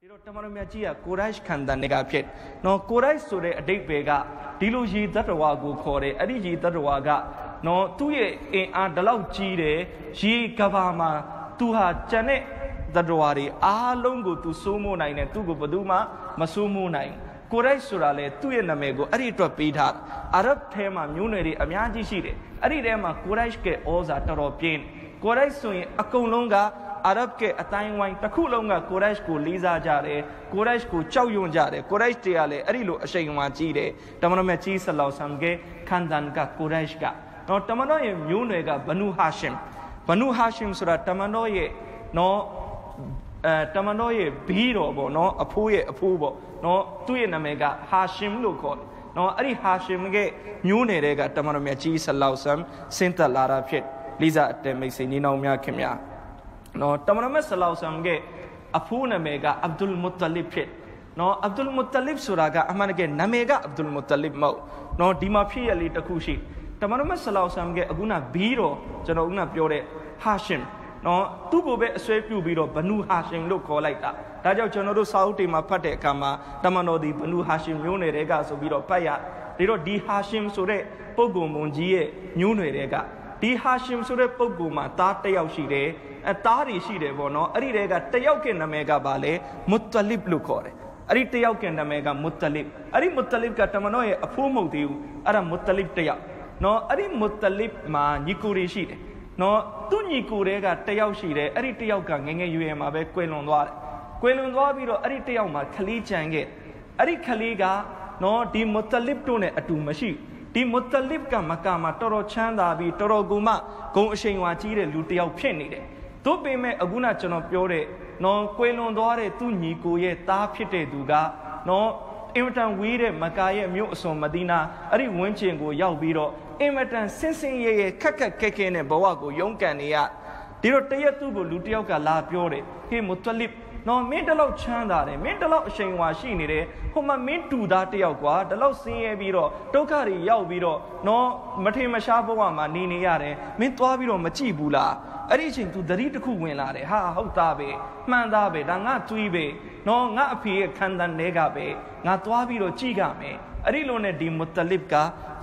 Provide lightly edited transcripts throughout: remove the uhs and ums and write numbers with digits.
ဒီတော့တမန်တော်မြတ်ကြီးကကိုရိုက်ခန္ဓာနေကဖြစ်နော်ကိုရိုက်ဆိုတဲ့အဓိပ္ပာယ်ကဒီလိုရည်တတ္တဝါကိုခေါ်တယ်အဲ့ဒီရည်တတ္တဝါကနော်သူ့ရဲ့အင်အားဒီလောက်ကြီးတယ်ရေကဘာမှာသူဟာကြံတဲ့တတ္တဝါတွေအားလုံးကိုသူစိုးမိုးနိုင်တယ်သူ့ကိုဘယ်သူမှမစိုးမိုးနိုင်ကိုရိုက်ဆိုတာလေသူ့ရဲ့နာမည်ကိုအဲ့ဒီအတွက်ပေးထားအာရဗ်ထဲမှာမျိုးနွယ်တွေအများကြီးရှိတယ်အဲ့ဒီထဲမှာကိုရိုက်ကဩဇာတော်တော်ပြင်းကိုရိုက်ဆိုရင်အကုန်လုံးကအာရဗ်ကအတိုင်းဝိုင်းတစ်ခုလုံးကကိုရိုက်ကိုလေးစားကြတယ်ကိုရိုက်ကိုကြောက်ရွံ့ကြတယ်ကိုရိုက်တွေကလည်းအဲ့ဒီလိုအရှိန်အဝါကြီးတယ်တမန်တော်မြတ်ကြီးဆလောဆမ်ကခန္ဒန်ကကိုရိုက်ကနော်တမန်တော်ရဲ့မျိုးနွယ်ကဘနူဟာရှင်ဆိုတာတမန်တော်ရဲ့နော်တမန်တော်ရဲ့ဘီးတော်ပေါ့နော်အဖိုးရဲ့အဖိုးပေါ့နော်သူ့ရဲ့နာမည်ကဟာရှင်လို့ခေါ်တယ်နော်အဲ့ဒီဟာရှင်ကမျိုးနွယ်တွေကတမန်တော်မြတ်ကြီးဆလောဆမ်ဆင်းသက်လာတာဖြစ်လိစာအတဲမိတ်ဆွေညီနောင်များခင်များနော်တမန်တော်မြတ်ဆလောဆမ်ကအဖိုးနာမည်ကအဗ်ဒุลမုတ္တလစ်ဖြစ်နော်အဗ်ဒุลမုတ္တလစ်ဆိုတာကအမှန်တကယ်နာမည်ကအဗ်ဒุลမုတ္တလစ်မဟုတ်နော်ဒီမှာဖြစ်ရလေးတစ်ခုရှိတမန်တော်မြတ်ဆလောဆမ်ကအခုနဘီးတော်ကျွန်တော်ခုနပြောတဲ့ဟာရှင်နော်သူ့ကိုပဲအစွဲပြုပြီးတော့ဘနူဟာရှင်လို့ခေါ်လိုက်တာဒါကြောင့်ကျွန်တော်တို့စာအုပ်တွေမှာဖတ်တဲ့အခါမှာတမန်တော်ဒီဘနူဟာရှင်မျိုးနွယ်တွေကဆိုပြီးတော့ဖတ်ရဒီတော့ဒီဟာရှင်ဆိုတဲ့ပုဂ္ဂိုလ်မွန်ကြီးရဲ့မျိုးနွယ်တွေကဒီဟာရှင်ဆိုတဲ့ပုဂ္ဂိုလ်မှာသားတစ်ယောက်ရှိတယ်သားတွေရှိတယ်ပေါ့နော်အဲ့ဒီတွေကတစ်ယောက်ကနာမည်ကပါလေမုတ္တလစ်လို့ခေါ်တယ်အဲ့ဒီတစ်ယောက်ကနာမည်ကမုတ္တလစ်အဲ့ဒီမုတ္တလစ်ကတမန်တော်ရဲ့အဖိုးမဟုတ်သေးဘူးအဲ့ဒါမုတ္တလစ်တစ်ယောက်နော်အဲ့ဒီမုတ္တလစ်မှာညီကိုတွေရှိတယ်နော်သူ့ညီကိုတွေကတစ်ယောက်ရှိတယ်အဲ့ဒီတစ်ယောက်ကငယ်ငယ်ရွယ်ရွယ်မှာပဲကွယ်လွန်သွားတယ်ကွယ်လွန်သွားပြီးတော့အဲ့ဒီတစ်ယောက်မှာခလေးကြံခဲ့အဲ့ဒီခလေးကနော်ဒီမုတ္တလစ်တို့နဲ့အတူမရှိဒီမုတ္တလစ်ကမကာမှာတော်တော်ချမ်းသာပြီးတော်တော်ကိုမှဂုံအရှိန်ဝါကြီးတဲ့လူတစ်ယောက်ဖြစ်နေတယ်တို့ပေမဲ့အခုနကျွန်တော်ပြောတဲ့နော်ကွယ်လွန်သွားတဲ့သူ့ညီကိုရဲ့သားဖြစ်တဲ့သူကနော်အင်မတန်ဝေးတဲ့မကာရဲ့မြို့အစွန်မဒီနာအဲ့ဒီဝန်းကျင်ကိုရောက်ပြီးတော့အင်မတန်ဆင်းဆင်းရဲရဲခက်ခက်ခဲခဲနဲ့ဘဝကိုရုန်းကန်နေရဒီတော့တရက်သူ့ကိုလူတစ်ယောက်ကလာပြောတယ်ဟေးမုတ္တလစ်နော်မင်းတလောက်ချမ်းသာတယ်မင်းတလောက်အရှိန်အဝါရှိနေတယ်ဟိုမှာမင်းတူသားတစ်ယောက်ကွာတလောက်ဆင်းရဲပြီးတော့ဒုက္ခတွေရောက်ပြီးတော့နော်မထေမရှားဘဝမှာနေရတယ်မင်းသွားပြီးတော့မကြည့်ဘူးလားအဲ့ဒီအချိန် तू သတိတစ်ခုဝင်လာတယ်ဟာဟုတ်သားပဲမှန်သားပဲဒါငါတွေးပဲနော်ငါအဖေရဲ့ခန္ဓာနဲကပဲငါသွားပြီးတော့ကြည့်ကြမယ်အဲ့ဒီလိုနဲ့ဒီမုတ္တလစ်က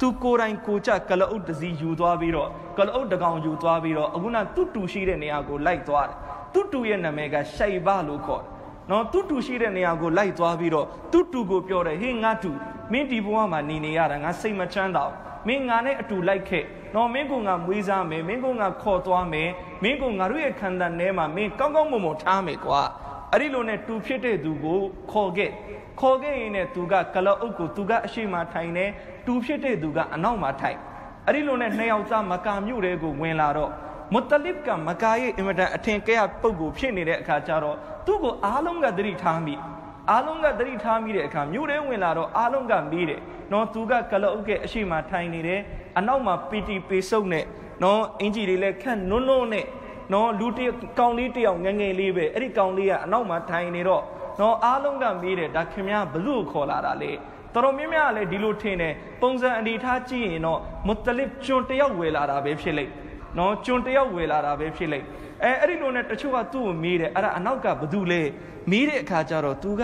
သူကိုယ်တိုင်ကိုကြကလအုပ်တစည်းယူသွားပြီးတော့ကလအုပ်တကောင်ယူသွားပြီးတော့အခုနသူ့တူရှိတဲ့နေရာကိုလိုက်သွားတယ်သူ့တူရဲ့နာမည်ကရှိုင်ဘလို့ခေါ်တယ်နော်သူ့တူရှိတဲ့နေရာကိုလိုက်သွားပြီးတော့သူ့တူကိုပြောတယ်ဟေးငါတူမင်းဒီဘဝမှာနေရတာငါစိတ်မချမ်းသာဘူးမင်းငါနဲ့အတူလိုက်ခဲ့နော်မင်းကငါမွေးစားမယ်မင်းကငါခေါ်သွားမယ်မင်းကငါတို့ရဲ့ခန္ဓာထဲမှာမင်းကောင်းကောင်းမွန်မွန်ထားမယ်ကွာအဲ့ဒီလိုနဲ့တူဖြစ်တဲ့သူကိုခေါ်ခဲ့ရင်နဲ့သူကကလအုပ်ကိုသူကအရှိမထိုင်နေတူဖြစ်တဲ့သူကအနောက်မှာထိုင်အဲ့ဒီလိုနဲ့နှစ်ယောက်သားမကာမြို့တဲကိုဝင်လာတော့မုတ္တလစ်ကမကာရဲ့အင်မတန်အထင်ကဲပုဂ္ဂိုလ်ဖြစ်နေတဲ့အခါကျတော့သူ့ကိုအားလုံးကသတိထားမိတဲ့အခါမြို့ထဲဝင်လာတော့အားလုံးကမေးတယ်နော်သူကကလအုပ်ကအရှိမထိုင်နေတယ်အနောက်မှာပီတီပေဆုပ်နဲ့နော်အင်ဂျီတွေလည်းခက်နုံနဲ့နော်လူတယောက်ကောင်လေးတယောက်ငယ်ငယ်လေးပဲအဲ့ဒီကောင်လေးကအနောက်မှာထိုင်နေတော့နော်အားလုံးကမေးတယ်ဒါခင်ဗျားဘလို့ခေါ်လာတာလေတော်တော်များများလည်းဒီလိုထင်တယ်ပုံစံအနေထားကြည့်ရင်တော့မုတ္တလစ်ကျွန်းတယောက်ဝယ်လာတာပဲဖြစ်လိမ့်နော်ကျွန်းတယောက်ဝယ်လာတာပဲဖြစ်လိမ့်အဲ့ဒီလိုနဲ့တချို့ကသူ့ကိုမေးတယ်အဲ့ဒါအနောက်ကဘသူလဲမေးတဲ့အခါကျတော့သူက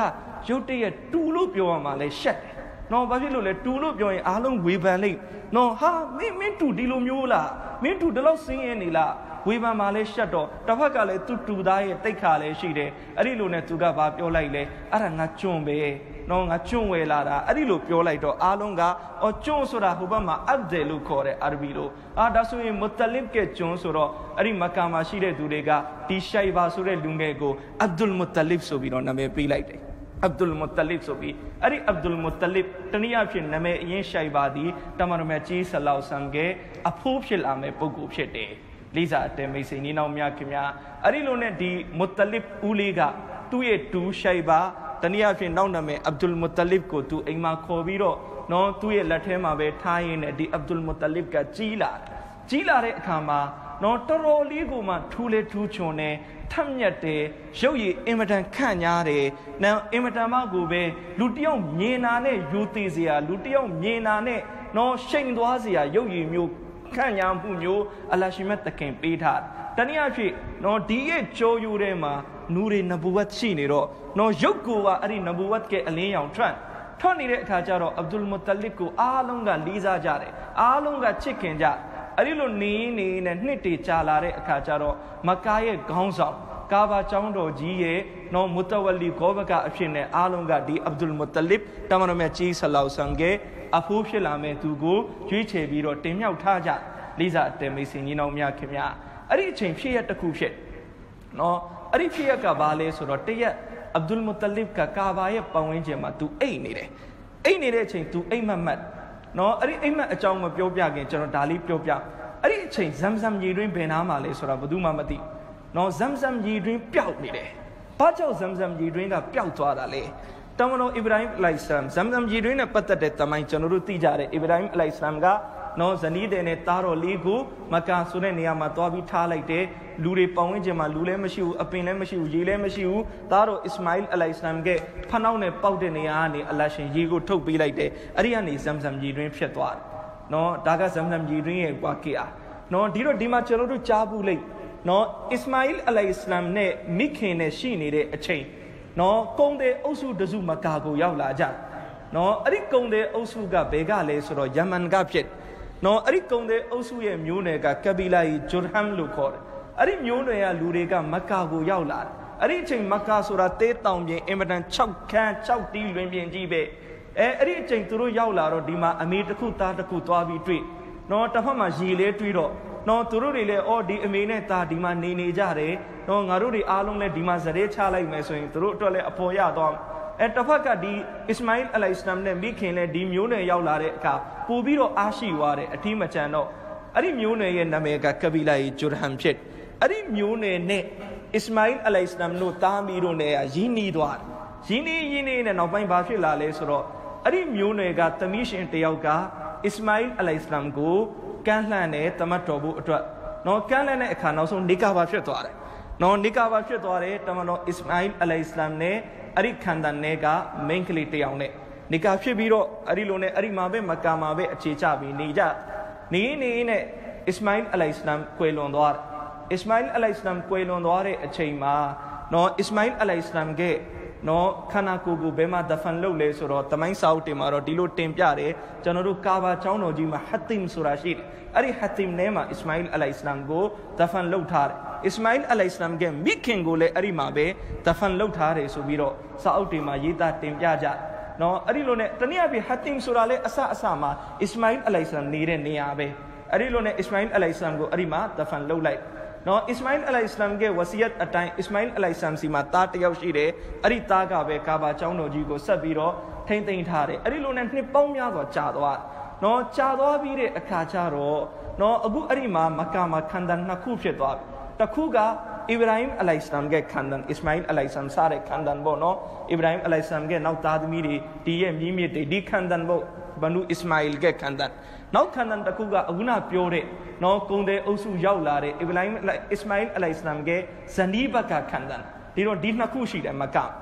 ရုတ်တရက်တူလို့ပြောရမှာလဲရှက်တယ်နော်ဘာဖြစ်လို့လဲတူလို့ပြောရင်အားလုံးဝေဖန်လိမ့်နော်ဟာမင်းတူဒီလိုမျိုးလားမင်းတူဒီလောက်ဆင်းရဲနေလားဝေဖန်မှာလဲရှက်တော့တစ်ဖက်ကလည်းသူတူသားရဲ့တိတ်ခါလည်းရှိတယ်အဲ့ဒီလိုနဲ့သူကဘာပြောလိုက်လဲအဲ့ဒါငါကျွန်းပဲနော်ငါကျွန်းဝယ်လာတာအဲ့ဒီလိုပြောလိုက်တော့အားလုံးကကျွန်းဆိုတာဟိုဘက်မှာအဗ်ဒယ်လို့ခေါ်တယ်အာရဘီလိုဒါဆိုရင်မုတ္တလစ်ကကျွန်းဆိုတော့အဲ့ဒီမက္ကာမှာရှိတဲ့သူတွေကဒီရှိုင်ဘာဆိုတဲ့လူငယ်ကိုအဗ်ဒุลမုတ္တလစ်ဆိုပြီးတော့နာမည်ပေးလိုက်တယ်အဗ်ဒุลမုတ္တလစ်ဆိုပြီးအဲ့ဒီအဗ်ဒุลမုတ္တလစ်တနည်းအားဖြင့်နာမည်အရင်ရှိုင်ဘာဒီတမန်တော်မြတ်ကြီးဆလောဆမ်ကအဖိုးဖြစ်လာမဲ့ပုဂ္ဂိုလ်ဖြစ်တယ်လိစာအတဲမိတ်ဆွေညီနောင်များခင်များအဲ့ဒီလိုနဲ့ဒီမုတ္တလစ်ဦးလေးကသူ့ရဲ့တူရှိုင်ဘာတနည်းအားဖြင့်နောက်နာမည်အဗ်ဒุลမုတ္တလစ်ကိုသူအိမ်မှာခေါ်ပြီးတော့နော်သူ့ရဲ့လက်ထဲမှာပဲထားရင်းနဲ့ဒီအဗ်ဒุลမုတ္တလစ်ကကြီးလာတဲ့အခါမှာနော်တော်တော်လေးကိုမှထူးလေထူးချွန်နေထက်မြက်တယ်ရုပ်ရည်အင်မတန်ခန့်ညားတယ်နော်အင်မတန်မှကိုပဲလူတယောက်မြင်နာနဲ့ယူသေးစရာလူတယောက်မြင်နာနဲ့နော်ရှိန်သွားစရာရုပ်ရည်မျိုးခန့်ညားမှုမျိုးအလရှိမတ်တခင်ပေးထားတနည်းအားဖြင့်နော်ဒီရဲ့ကြောယူထဲမှာ nuri nabuwat shiniro no yokuwa ari nabuwat ke aliyang tran Tony Kajaro Abdul Muttalib alonga Liza Jare alonga chicken ja arilo ni niti chalare Kajaro Makaye Gonzo Kava Chaundo G no Mutawali Kovaka Ashine alonga di Abdul Muttalib Tamanomechi Salau Sange Afushilame Tugu Juiche Biro Timya Taja Liza Temisi Nino Mia Kimia Ari Chim she at the Kushet no Ari Fia Kabale Sorotea Abdul Muttalib ka Kavaya Pawinjema to Ainire. Ainire chain to Aimamat. No, Ari Aima a chong of Yopia against Dali Pyopia. Ari chain Zamzam ye dream Benamale Sorabuduma Mati. No Zamzam ye dream Piao Mide. Pacho Zamzam ye dream a Piautuadale. Tamano Ibrahim Laisam, Zamzam ye dream a Patate Tamai Chanuruti Jare, Ibrahim Laisamga, no Zanide and Taro Ligu, Maka Sunenia Matobi Talite. Lure Pawinjema, Lule Mashu, Apine Mashu, Jile Mashu, Taro Ismail Alaislam Ge, Panaune Paudeniani, Alashin Yigo took be like de, Ariani Zamzam Jidrin Shetwar. No, Daga Zamzam Jidrin Wakia. No, Diro Dimachero Chabu Lake. No, Ismail Alaislam ne, Mikene Shini de a chain. No, Konde Osu Dazu Makago Yaulaja. No, Arikonde Osuga Begale Soro Yaman Gapjet. No, Arikonde Osuye Munega Kabila Jurham Lukor. Ari Munoya Lurega Makago Yaula. Ari Ching Makasura Te Town, Emerald Chow Can Chow Deal Wimbian Jibe. Ari Ching Turu Yaula or Dima Amita Kuta the Kutabi tree. No Tafama Gile Trido. No Tururile or the Amineta Dima Nini Jare. No Naruri Alumne Dima Zare Chala Mesoin Turutole Apoya Dom. And Tafaka di Ismail Alaislam ne Mikene di Mune Yaulare Ka. Pubiro Ashi Ware, a team channel. Ari Mune and Namega Kabila Jurham Chit. Ari Mune ne Ismail Alaislam no Tamiro ne Yini Dwar. Yini and Obain Bashi Lale Soro. Ari Mune got Tamish and Teoka, Ismail Alaislam go, Kanlane, Tamatobu, no Kanlane Ekanoso, Nikava Shetware. No Nikava Shetware, Tamano Ismail Alaislam ne, Ari Kandan nega, Menkli Teone. Nikashi Biro, Arilone, Arimabe, Makamabe, Chichabi, Nija. Ni ne Ismail Alaislam Quelondwar. Ismail Alaislam Quelondware a Chema, no Ismail Alaislam ge, no Kanakugu Bema Dafan Lole Suro, Tamai Sautimaro, Dilo Tempiare, Janoru Kava Chauno Jima Hatim Surashid, Ari Hatim Nema, Ismail Alaislam go, Dafan Lotar, Ismail Alaislam game, Mikingule Arimabe, Dafan Lotare Subiro, Sautima Yita Tempiaja. No, Arilone, Taniabi Hatim Surale Asa Asama, Ismail Alaislam Nire Niabe, Arilone Ismail Alaislam go Arima, Dafan Lolite. No, Ismail Alaislam ge wasiyat at time Ismail Alaislam Sima Tata Yaushire, Aritaga Be Kaba Chauno Jigo Sabiro, Tainting Tare, Arilone Nipomia or Chadwa. No, Chadwa Vire Akacharo, no Abu Arima, Makama Kandan Nakupshetwa. Takuga, Ibrahim Alaislam ge Kandan, Ismail Alaislam Sare Kandan Bono, Ibrahim Alaislam ge now Tadmiri, DM Yimite, D Kandan Bo, Banu Ismail ge Kandan. Now Kandan Takuga Aguna Pure, no Kunde Osu Yaulare, Ibrahim Ismail Alaislam ge Sanibaka Kandan. Dino Dinakushi and Makam.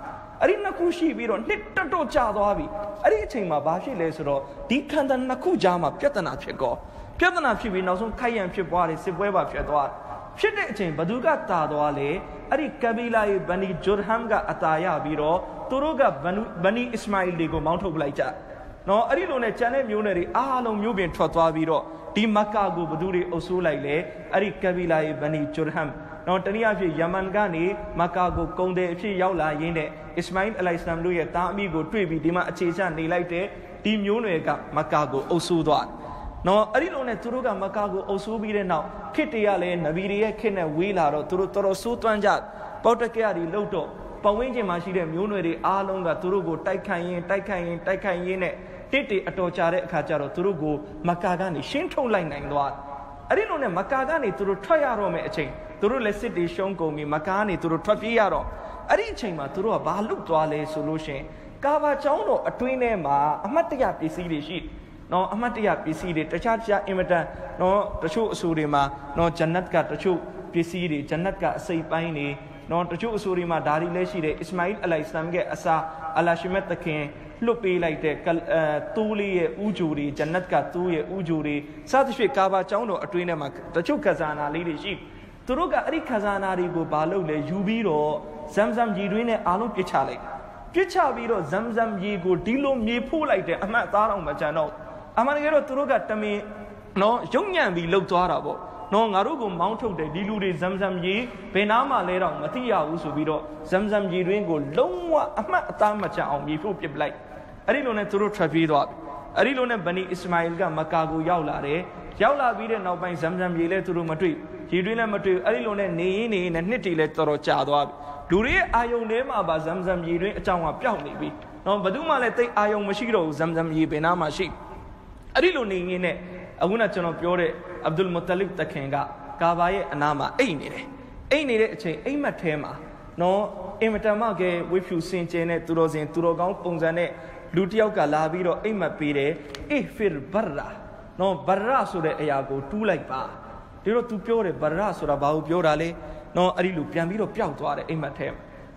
Arina Kushi, we don't knit to Chadavi. Arichima Bashi Lesro, D Kandan Nakujama, Piatana Chego. Piatana Chibi, no some Kayan Chibwari, Sibweba Chedwa. Shedechin, Baduga Tadwale, Ari Kabila Bani Jurhamga Ataya Biro, Turuga Bani Ismail Digo Mount Oblaja. No, Arilone Chane Muneri, Alum Mubin Trotwa Biro, Timakagu Baduri Osulaile, Ari Kabila Bani Jurham. No, Taniafi Yamangani, Makago Konde, Yaula Yene, Ismail Alaislam Luya, Tamigo, Tribi, Dima Chicha, Nilite, Tim Munega, Makago, Osudwa. No, Arilone Turuga Makago Osubire now, Kitiale, Naviria, Kena, Wheelaro, Turutoro Sutwanjat, Potakari, Loto, Pawinje Mashide, Muneri, Alonga, Turugo, Taikayin, Titi, Atochare, Kacharo, Turugo, Makagani, Shinto line 9 dollars. Arilone Makagani, Turu Toyarome, chain, Turu Lesiti, Shonko, me, Makani, Turu Topiaro, Arichima, Turu, Balu Tuale solution, Kava Chauno, a twin ema, Amatia PC sheet. No, Amatia PC, Tachacha imita, no, Tachu Surima, no, Janatka, Tachu PC, Janatka, say Paini, no, Tachu Surima, Dari Leshi, Ismail Alaislam ge Asa, Alashimet King, Lupi like Tuli, Ujuri, Janatka, Tuye, Ujuri, Satishi Kava Chauno, a twin ema, Tachu Kazana, lady sheep. ตุรกะอริคาซานารีกูบาลุเลยยูบีโรซัมซัมยีด้วยเนี่ยอาลุพิชาเลยพิชาบีโรซัมซัมยีกูดิลุมีพูไลเดอมาตาลงมาจานเอาอามันเกโรตุรกะตมีเนาะยงยันบีลุตัวเราบ่เนาะงารุกูมองทุกเดดิลูดีซัมซัมยีเป็นน้ำมาเลยเรามาที่ยาอุสุบีโรซัมซัมยีด้วยกูลงว่าอามาตามมาจานเอามีพูเปรียบไลอันนี้โลเนี่ยตุรทราฟีดว่าอันนี้โลเนี่ยบันิอิสมาอิลกะมักกะกูยาวลาเรยาวลาบีเรนเอาไปซัมซัมยีเลยตุรมาตุยยีด้วยเนี่ยมาตุยอันนี้โลเนี่ยนี่เนี่ยนิดที่เลยตรอจาดว่าดูเรื่องอายุเนี่ยมาบาซัมซัมยีด้วยจังหวะเปรี้ยวนี่บีน้องบดูมาเลยแต่อายุไม่ใช่เราซัมซัมยีเป็นน้ำมาชิอันนี้โลนี่เนี่ยอากุนัจจนพิโรอับดุลมุตตัลิบตะเข่งกะกาบายอันนามาไอ้นี่เฉยไอ้มาเทมาน้องไอ้มาทำมาเกวิฟิวซินเจเนี่ยตุโรซินตุโรกองปงจันเนี่ยลูกที่เอากะลาบีโรไอ้มาปีเรไอ้ฟิลบาร์ราน้องบาร์ราสุดไอ้ยากูทูไลปาที่เราทูพิโรบาร์ราสุดาบาอุพิโรอะไรน้องอันนี้ลูกเปลี่ยนบีโรเปลี่ยนตัวอะไรไอ้มาเทม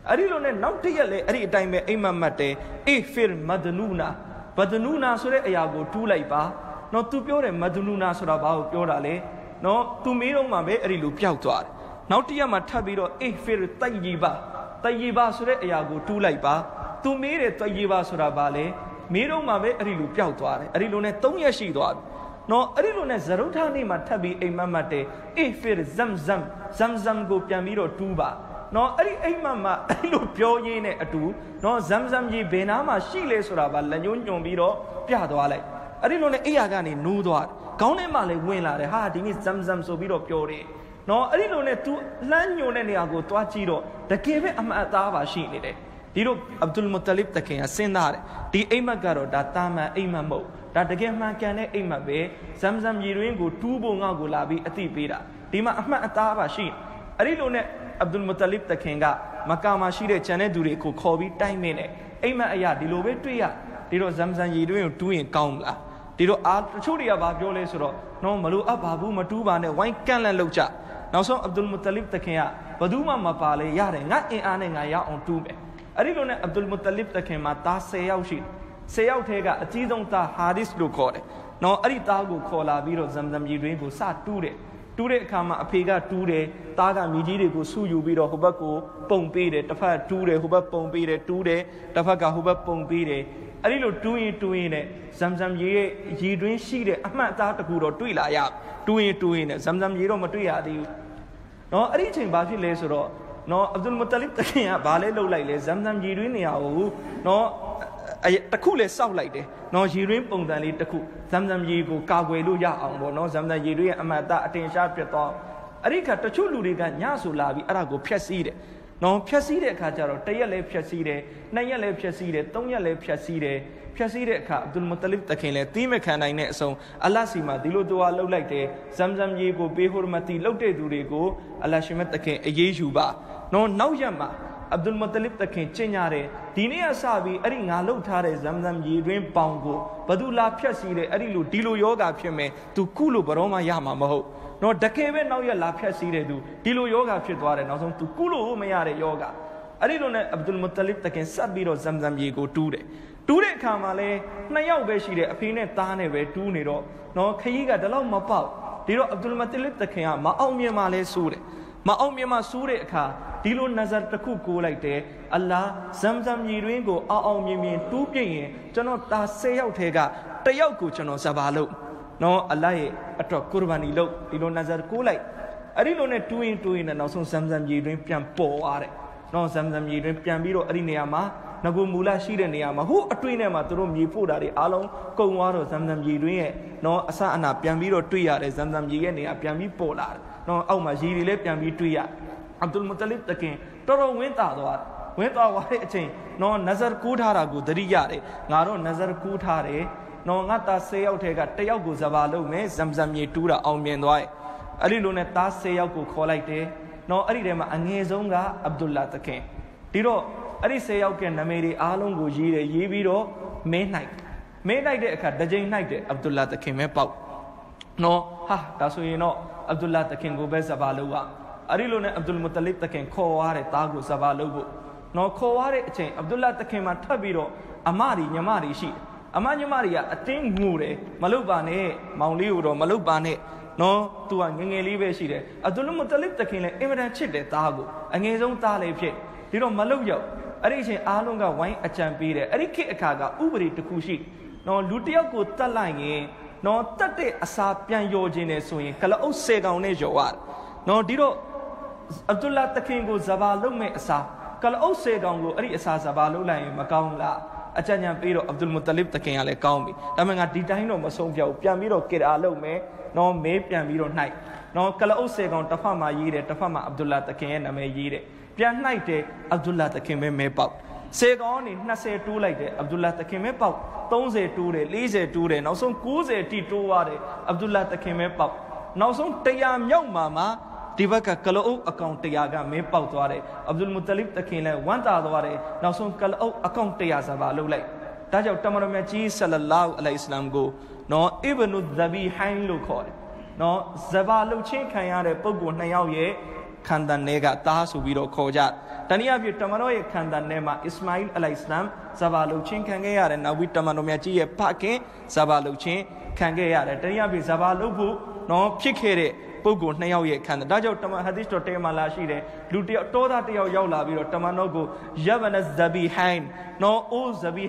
อันนี้เราเนี่ยน้องที่ยัเลยอันนี้ไทม์ไอ้มามาเตไอ้ฟิลมาดนูนาสุดไอ้ยากูทูไลปาน้องทูพิโรมาดนูนาสุดาบาอุพิโรอะไรน้องทูมีลงมาเบอันนี้ลูกเปลี่ยนตัวน้องที่ยัมาทับบีโรไอ้ฟิลไตยีบาสุดไอ้ยากูทูไลปาตูมีเรื่องตัวยีบาสุราบาเลมีลงมาเวอริลูเปียวตัวอะไรอริลูเนี่ยต้องยาชีตัวน้องอริลูเนี่ยจรุธานี่มาทับบีไอ้มามาเตไอ้ฟิร์ซัมกูเปียมีโรตูบาน้องไอ้มาอริลูเปียวยีเนี่ยอตูน้องซัมยีเบนามาชีเลสุราบาลยุนบีโรเปียตัวอะไรอริลูเนี่ยไอ้ยากันนี่นูตัวก้าวเนี่ยมาเลยเวลาเลยฮะทีนี้ซัมโซบีโรเปียวเลยน้องอริลูเนี่ยตูลันยูเนี่ยเนี่ยกูตัวจีโรแต่เก็บไว้อามาตาบาชีนี่เลยဒီလိုအဗ္ဒุလ်မတလစ်တခင်ကစဉ်းစားတယ်ဒီအိမ်မက်ကတော့ဒါတာမန်အိမ်မက်မဟုတ်ဒါတကယ်မှန်ကန်တဲ့အိမ်မက်ပဲဇမ်ဇမ်ရီတွင်ကိုတူးဖို့ငေါ့ကိုလာပြီးအသိပေးတာဒီမှာအမှတ်အသားပါရှိအဲ့ဒီလိုနဲ့အဗ္ဒุလ်မတလစ်တခင်ကမက္ကာမှာရှိတဲ့ဂျန်တဲ့သူတွေကိုခေါ်ပြီးတိုင်မင်းတယ်အိမ်မက်အရာဒီလိုပဲတွေ့ရဒီတော့ဇမ်ဇမ်ရီတွင်ကိုတူးရင်ကောင်းမလားဒီတော့အာတချို့တွေကဘာပြောလဲဆိုတော့နော်မလို့အပ်ပါဘူးမတူးပါနဲ့ဝိုင်းကန့်လန့်လောက်ကြနောက်ဆုံးအဗ္ဒุลမတလစ်တခင်ကဘယ်သူမှမပါလဲရတယ်ငါအင်အားနဲ့ငါရအောင်တူးမယ်အဲ့ဒီလိုနဲ့အဗ္ဒุลมุตตลิบတခင်မှာသား10ယောက်ရှိ10ယောက်ထဲကအကြီးဆုံးသားဟာဒစ်လို့ခေါ်တယ်။နော်အဲ့ဒီသားကိုခေါ်လာပြီးတော့ဇမ်ဇမ်ရီတွင်ကိုစတူးတဲ့အခါမှာအဖေကတူးတယ်သားကမိကြီးတွေကိုဆူယူပြီးတော့ဟိုဘက်ကိုပုံပေးတယ်တစ်ဖက်တူးတယ်ဟိုဘက်ပုံပေးတယ်တူးတယ်တစ်ဖက်ကဟိုဘက်ပုံပေးတယ်အဲ့ဒီလိုတူးရင်နဲ့ဇမ်ဇမ်ရီရဲ့ရီတွင်ရှိတဲ့အမှတ်အသားတစ်ခုတော့တွေ့လာရတူးရင်နဲ့ဇမ်ဇမ်ရီတော့မတွေ့ရသေးဘူး။နော်အဲ့ဒီအချိန်ဘာဖြစ်လဲဆိုတော့နော်အဗ္ဒุลมุตตลิบတခင်ကဘာလဲလှုပ်လိုက်လဲဇမ်ဇမ်ရီတွင်နေရာကိုနော်တခုလဲစောက်လိုက်တယ်နော်ရီတွင်ပုံစံလေးတခုဇမ်ဇမ်ရီကိုကာကွယ်လို့ရအောင်ပေါ့နော်ဇမ်ဇမ်ရီတွင်ရဲ့အမတ်တအတင်ရှားပြတ်သွားအဲ့ဒီခါတချို့လူတွေကညဆိုလာပြီးအဲ့ဒါကိုဖျက်ဆီးတယ်နော်ဖျက်ဆီးတဲ့အခါကျတော့တစ်ရက်လဲဖျက်ဆီးတယ်နှစ်ရက်လဲဖျက်ဆီးတယ်သုံးရက်လဲဖျက်ဆီးတယ်ဖျက်ဆီးတဲ့အခါအဗ္ဒุลมุตตลิบတခင်လဲတီးမခံနိုင်တဲ့အဆုံးအလ္လာဟ်စီမှာဒီလိုတွာလှုပ်လိုက်တယ်ဇမ်ဇမ်ရီကိုပေးဟိုရမတီလှုပ်တဲ့သူတွေကိုအလ္လာဟ်ရှင်မတခင်အေးယူပါနော်နောက်ရက်မှာအဗ္ဒุลมุตตลิบတခင်ကျင့်ကြတယ်ဒီနေ့အစပြီးအဲ့ဒီငါလှုပ်ထားတဲ့ဇမ်ဇမ်ရီတွင်ပေါင်ကိုဘသူလာဖျက်ဆီးတယ်အဲ့ဒီလိုယောဂဖြစ်မယ်သူကုလို့ဘရောမှရမှာမဟုတ်နော်တကယ်ပဲနောက်ရက်လာဖျက်ဆီးတယ်သူဒီလိုယောဂဖြစ်သွားတယ်နောက်ဆုံးသူကုလို့မရတဲ့ယောဂအဲ့ဒီလိုနဲ့အဗ္ဒุลมุตตลิบတခင်ဆက်ပြီးတော့ဇမ်ဇမ်ရီကိုတူးတဲ့အခါမှာလဲနှစ်ယောက်ပဲရှိတယ်အဖေနဲ့သားနဲ့ပဲတူးနေတော့နော်ခရီးကတလောက်မပေါက်ဒီတော့အဗ္ဒุลมุตตลิบတခင်ကမအောင်မြင်မှလဲစိုးတယ်မအောင်မြင်မှစိုးတဲ့အခါဒီလိုနဇာတစ်ခုကိုလိုက်တယ်အလ္လာဟ်ဇမ်ဇမ်ရီတွင်ကိုအောင်မြင်တူးပြည့်ရင်ကျွန်တော်သား10ယောက်ထဲကတစ်ယောက်ကိုကျွန်တော်ဇဘာလုပ်နော်အလ္လာဟ်ရဲ့အတွက်ကုရ်ဘာနီလုပ်ဒီလိုနဇာကိုလိုက်အဲ့ဒီလိုနဲ့တူးရင်နဲ့နောက်ဆုံးဇမ်ဇမ်ရီတွင်ပြန်ပေါ်သွားတယ်နော်ဇမ်ဇမ်ရီတွင်ပြန်ပြီးတော့အဲ့ဒီနေရာမှာငါကိုမူလရှိတဲ့နေရာမှာဟိုအတွင်းထဲမှာသူတို့မြေဖို့တာတွေအားလုံးကုန်သွားတော့ဇမ်ဇမ်ရီတွင်ရဲ့နော်အစအနာပြန်ပြီးတော့တွေ့ရတယ်ဇမ်ဇမ်ရီရဲ့နေရာပြန်ပြီးပေါ်လာတယ်နော်အောက်မှာရီတွေလည်းပြန်ပြီးတွေ့ရအဗ္ဒุลมุตตลิบတခင်တော်ဝင်းတာသွားတဲ့အချိန်နော်နဇာကူးထားတာကိုသတိရတယ်ငါတော့နဇာကူးထားတယ်နော်ငါသား10ယောက်ထဲကတစ်ယောက်ကိုဇဘာလုပ်မယ်ဇမ်ဇမ်မြေတူးတာအောင်မြင်သွားတယ်အဲ့ဒီလိုနဲ့သား10ယောက်ကိုခေါ်လိုက်တယ်နော်အဲ့ဒီထဲမှာအငယ်ဆုံးကအဗ္ဒุลလာတခင်ဒီတော့အဲ့ဒီ10ယောက်ကနာမည်တွေအားလုံးကိုရေးပြီးတော့မဲနိုင်တဲ့အခါတစ်ကြိမ်နိုင်တယ်အဗ္ဒุลလာတခင်ပဲပေါက်နော်ဟာဒါဆိုရင်တော့အဗ္ဒุลလာတခင်ကိုပဲဇဘာလုပ်ရအဲ့ဒီလိုနဲ့အဗ္ဒุลมุตตลิบတခင်ခေါ်ရတဲ့သားကိုဇဘာလုပ်ဖို့နော်ခေါ်ရတဲ့အချိန်အဗ္ဒุลလာတခင်မှာထပ်ပြီးတော့အမတွေညီမတွေရှိအမညီမတွေကအတင်းငိုတယ်မလုပ်ပါနဲ့မောင်လေးကိုတော့မလုပ်ပါနဲ့ နော်သူကငငယ်လေးပဲရှိတယ်အဗ်ဒူလ်မူတလစ်တခင်လည်းအင်မတန်ချစ်တယ်သားကိုအငယ်ဆုံးသားလေးဖြစ်ဒီတော့မလုပ်ရောက်အဲ့ဒီအချိန်အားလုံးကဝိုင်းအကြံပေးတယ်အဲ့ဒီခေတ်အခါကဥပဒေတစ်ခုရှိနော်လူတစ်ယောက်ကိုတတ်လိုက်ရင်နော်တတ်တဲ့အစာပြန်ယောခြင်းနဲ့ဆိုရင်ကလအုပ်10ကောင်နဲ့ယောရတယ်နော်ဒီတော့အဗ်ဒူလာတခင်ကိုဇဘာလုပ်မဲ့အစာကလအုပ်10ကောင်ကိုအဲ့ဒီအစာဇဘာလုပ်လိုက်ရင်မကောင်းလားအကြံဉာဏ်ပေးတော့အဗ်ဒူလ်မူတလစ်တခင်ကလည်းကောင်းပြီဒါပေမဲ့ငါဒီတိုင်းတော့မဆုံးဖြတ်ဘူးပြန်ပြီးတော့ကစ်အာလုပ်မယ်နော်မေးပြန်ပြီးတော့နှိုက်နော်ကလအုပ်10ကောင်တစ်ဖက်မှာရေးတယ်တစ်ဖက်မှာအဗ်ဒူလာတခင်ရဲ့နာမည်ရေးတယ်ပြန်နှိုက်တယ်အဗ်ဒူလာတခင်ပဲမဲပေါက်10ကောင်နေ20တိုးလိုက်တယ်အဗ်ဒူလာတခင်ပဲပေါက်30တိုးတယ်40တိုးတယ်နောက်ဆုံး90တိတိုးသွားတယ်အဗ်ဒူလာတခင်ပဲပေါက်နောက်ဆုံး100မြောက်မှာဒီဘက်ကကလအုပ်အကောင့်100ကမင်းပေါက်သွားတယ်အဗ်ဒူလ်မူတလစ်တခင်လည်းဝမ်းသာသွားတယ်နောက်ဆုံးကလအုပ်အကောင့်100ဇဘာလုပ်လိုက်ဒါကြောင့်တမန်တော်မြတ်ကြီးဆလလာဟူအလိုင်ဟိဝါဆလမ်ကိုနော်အီဘနုဇဘီဟိုင်းလို့ခေါ်တယ်နော်ဇဘာလုပ်ချင်းခံရတဲ့ပုဂ္ဂိုလ်2ယောက်ရဲ့ခန္ဓာနယ်ကတားဆိုပြီးတော့ခေါ်ကြတနည်းအားဖြင့်တမန်တော်ရဲ့ခန္ဓာနယ်မှာအစ္စမာအီလ်အလိုင်ဟိဝါဆလမ်ဇဘာလုပ်ချင်းခံခဲ့ရတယ်နောက်ပြီးတမန်တော်မြတ်ကြီးရဲ့ဖခင်ဇဘာလုပ်ချင်းခံခဲ့ရတယ်တနည်းအားဖြင့်ဇဘာလုပ်ဖို့နော်ဖြစ်ခဲ့တဲ့ပုဂ္ဂိုလ်2ယောက်ရဲ့ခန္ဓာဒါကြောင့်တမန်ဟာဒီသ်တော်တဲမှာလာရှိတယ်လူတယောက်တောသားတယောက်ရောက်လာပြီးတော့တမန်တော်ကိုယဘနဇဘီဟိုင်းနော်အိုဇဘီ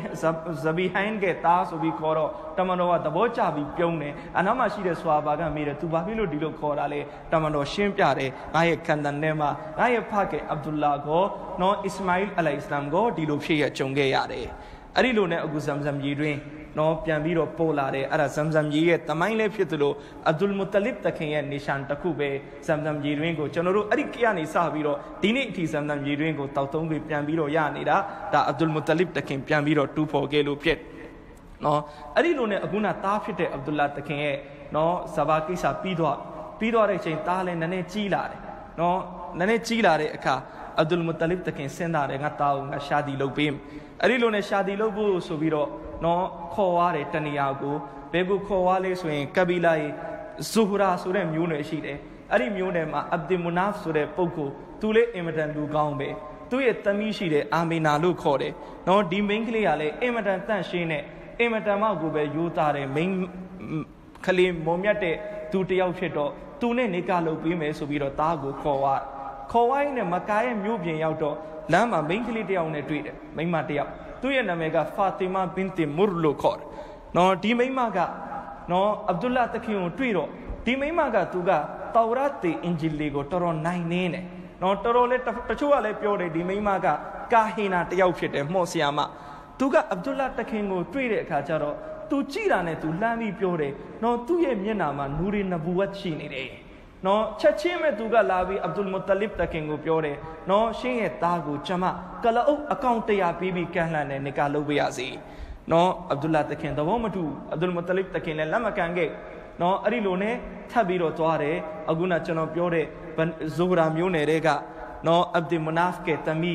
ဟိုင်းကတားဆိုပြီးခေါ်တော့တမန်တော်ကသဘောကျပြီးပြုံးတယ်အနောက်မှာရှိတဲ့ဆွာဘာကမေးတယ်သူဘာဖြစ်လို့ဒီလိုခေါ်တာလဲတမန်တော်ရှင်းပြတယ်ငါရဲ့ခန္ဓာထဲမှာငါရဲ့ဖခင်အဗ်ဒူလာကိုနော်အစ္စမာအီလ်အလိုင်ဟိဝါဆလမ်ကိုဒီလိုဖြစ်ရကြုံခဲ့ရတယ်အဲ့ဒီလိုနဲ့အခုဇမ်ဇမ်ကြီးတွင်နော်ပြန်ပြီးတော့ပို့လာတယ်အဲ့ဒါဇမ်ဇမ်ကြီးရဲ့တမိုင်းလေးဖြစ်သလိုအဗ်ဒူလ်မူတလစ်တခင်ရဲ့နိရှန်တစ်ခုပဲဇမ်ဇမ်ကြီးတွင်ကိုကျွန်တော်တို့အဲ့ဒီကနေစပြီးတော့ဒီနေ့အထိဇမ်ဇမ်ကြီးတွင်ကိုတောက်သုံးပြီးပြန်ပြီးတော့ရနေတာဒါအဗ်ဒူလ်မူတလစ်တခင်ပြန်ပြီးတော့တူးဖော်ခဲ့လို့ဖြစ်နော်အဲ့ဒီလိုနဲ့အခုနတားဖြစ်တဲ့အဗ်ဒူလာတခင်ရဲ့နော်ဇဘာကိစ္စပြီးတော့တဲ့အချိန်တားလည်းနည်းနည်းကြီးလာတယ်နော်နည်းနည်းကြီးလာတဲ့အခါအဗ်ဒူလ်မူတလစ်တခင်စဉ်းစားတယ်ငါတားကိုငါရှာဒီလုပ်ပေးအဲ့ဒီလိုနဲ့ရှာဒီလုပ်ဖို့ဆိုပြီးတော့နော်ခေါ်သွားတယ်တနေရာကိုဘယ်ကိုခေါ်သွားလဲဆိုရင်ကဘီလာရဲ့ဇူဟရာဆိုတဲ့မျိုးနွယ်ရှိတယ်အဲ့ဒီမျိုးနွယ်မှာအဗ်ဒူမူနာဖ်ဆိုတဲ့ပုဂ္ဂိုလ်သူလေးအင်မတန်လူကောင်းပဲသူ့ရဲ့သမီးရှိတဲ့အာမီနာလို့ခေါ်တယ်နော်ဒီမိန်းကလေးကလည်းအင်မတန်တန့်ရှင်းနဲ့အင်မတန်မှကိုပဲယူသားတယ်မိန်းကလေးမုံမြတ်တဲ့သူတယောက်ဖြစ်တော့သူနဲ့နေကလုပ်ပေးမယ်ဆိုပြီးတော့သားကိုခေါ်သွားရင်မကာရဲ့မျိုးပြင်ရောက်တော့လမ်းမှာမိန်းကလေးတယောက်နဲ့တွေ့တယ်မိန်းမတယောက်သူ့ရဲ့နာမည်ကဖာတီမာဘင်တီမူရ်လို့ခေါ်တယ်နော်ဒီမိန်းမကနော်အဗ်ဒူလာတခင်ကိုတွေ့တော့ဒီမိန်းမကသူကတောရတ်တေအင်ဂျီလီကိုတော်တော်နိုင်နေတယ်နော်တော်တော်လေးတချို့ကလည်းပြောတယ်ဒီမိန်းမကကာဟီနာတယောက်ဖြစ်တယ်မှော့ဆီယာမသူကအဗ်ဒူလာတခင်ကိုတွေ့တဲ့အခါကျတော့သူကြည့်တာနဲ့သူလှမ်းပြီးပြောတယ်နော်သူ့ရဲ့မျက်နှာမှာနူရီနဘူဝတ်ရှိနေတယ်နော်ချက်ချင်းမဲ့သူကလာပြီးအဗ်ဒူလ်မူတလစ်တခင်ကိုပြောတယ်နော်ရှင်းရဲ့သားကိုကျွန်မကလအုပ်အကောင့်100ပြီးပြီးကန်လှန်တယ်နေကလုပ်ပေးရစီနော်အဗ်ဒူလာတခင်သဘောမတူအဗ်ဒူလ်မူတလစ်တခင်လည်းလက်မကန်ခဲ့နော်အဲ့ဒီလိုနဲ့ထပ်ပြီးတော့သွားတယ်အခုနကျွန်တော်ပြောတဲ့ဇူဟရာမျိုးနယ်တွေကနော်အဗ်ဒူမူနာဖ်ကတမီ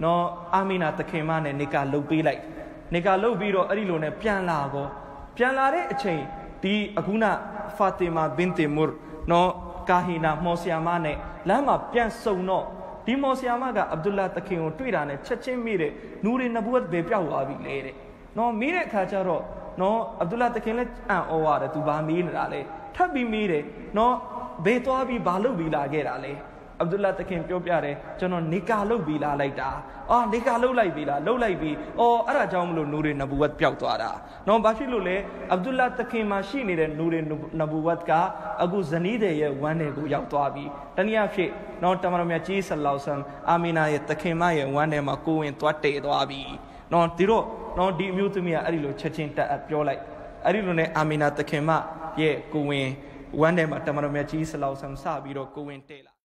နော်အာမီနာတခင်မနဲ့နေကလုပ်ပေးလိုက်နေကလုပ်ပြီးတော့အဲ့ဒီလိုနဲ့ပြန်လာတဲ့အချိန်ဒီအခုနဖာတီမာဘင်တီမူရ်နော်ကာဟီနာမော်ဆီယာမနဲ့လမ်းမှာပြန်ဆုံတော့ဒီမော်ဆီယာမကအဗ်ဒူလာတခင်ကိုတွေ့တာနဲ့ချက်ချင်းမိတဲ့နူရီနဘူဝတ်ပဲပြောက်သွားပြီလေတဲ့နော်မိတဲ့အခါကျတော့နော်အဗ်ဒူလာတခင်လည်းအံ့ဩရတယ်သူဘာမီးနေတာလဲထပ်ပြီးမီးတယ်နော်ဘေးသွားပြီးဘာလုပ်ပြီးလာခဲ့တာလဲအဗ်ဒူလာတခင်ပြောပြတယ်ကျွန်တော်နေကာလုပ်ပြီးလာလိုက်တာနေကာလုပ်လိုက်ပြီလားလုပ်လိုက်ပြီအဲ့ဒါကြောင့်မလို့နူရီနဘူဝတ်ပျောက်သွားတာနော်ဘာဖြစ်လို့လဲအဗ်ဒူလာတခင်မှာရှိနေတဲ့နူရီနဘူဝတ်ကအခုဇနီးတဲ့ရဲ့ဝမ်းထဲကိုရောက်သွားပြီတနည်းအားဖြင့်နော်တမန်တော်မြတ်ကြီးဆလ္လာလဟ်အလိုင်းဝါဆလမ်အာမီနာရဲ့တခင်မရဲ့ဝမ်းထဲမှာကိုဝင်သွားတည်သွားပြီနော်ဒီတော့နော်ဒီအမျိုးသမီးကအဲ့ဒီလိုချက်ချင်းတက်အပ်ပြောလိုက်အဲ့ဒီလိုနဲ့အာမီနာတခင်မရဲ့ကိုဝင်ဝမ်းထဲမှာတမန်တော်မြတ်ကြီးဆလ္လာလဟ်အလိုင်းဝါဆလမ်စပြီးတော့ကိုဝင်တည်လာ